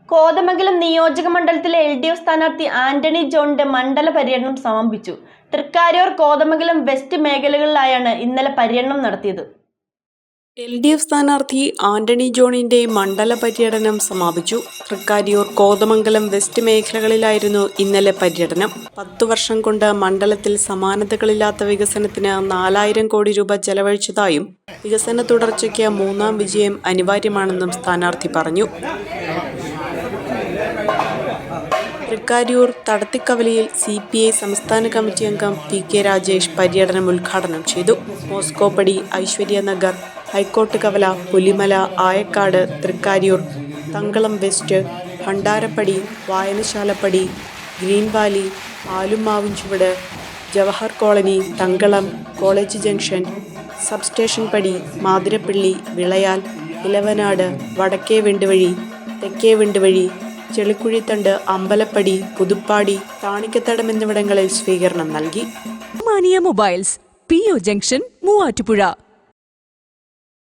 കോതമംഗലം നിയോജക മണ്ഡലത്തിലെ LDF സ്ഥാനാർത്ഥി ആന്റണി ജോണിന്റെ മണ്ഡല പര്യടനം സമാപിച്ചു. തൃക്കാര്യൂർ, കോതമംഗലം വെസ്റ്റ് മേഖലകളിലായാണ് ഇന്നലെ പര്യടനം നടത്തിയത്. LDF സ്ഥാനാർത്ഥി ആന്റണി ജോണിന്റെ മണ്ഡല പര്യടനം സമാപിച്ചു. തൃക്കാര്യൂർ, കോതമംഗലം വെസ്റ്റ് മേഖലകളിലായിരുന്നു ഇന്നലെ പര്യടനം. 10 വർഷം കൊണ്ട് മണ്ഡലത്തിൽ സമാനതകളില്ലാത്ത വികസനത്തിന് 4000 കോടി രൂപ ചെലവഴിച്ചതായും വികസന തുടർച്ചയ്ക്ക് 3ാം വിജയം അനിവാര്യമാണെന്നും സ്ഥാനാർത്ഥി പറഞ്ഞു. തൃക്കാര്യൂർ തടത്തിക്കവലയിൽ CPI സംസ്ഥാന കമ്മിറ്റി അംഗം PK രാജേഷ് പര്യടനം ഉദ്ഘാടനം ചെയ്തു. മോസ്കോപ്പടി, ഐശ്വര്യനഗർ, ഹൈക്കോട്ട് കവല, Pulimala, Ayakkad, Thrikkariyoor, Thankalam west, Bhandarappady, Vayanashalappady, green valley, Alumavinchuvadu, Jawahar colony, Thankalam, college junction, substation പടി, മാതിരപ്പള്ളി, വിളയാൽ, ഇലവനാട്, വടക്കേ വെണ്ടുവഴി, തെക്കേ വെണ്ടുവഴി, ചെളിക്കുഴിത്തണ്ട്, അമ്പലപ്പടി, പുതുപ്പാടി, താണിക്കത്തടം എന്നിവിടങ്ങളിൽ സ്വീകരണം നൽകി. മാനിയ മൊബൈൽസ്, PO ജംഗ്ഷൻ, മൂവാറ്റുപുഴ.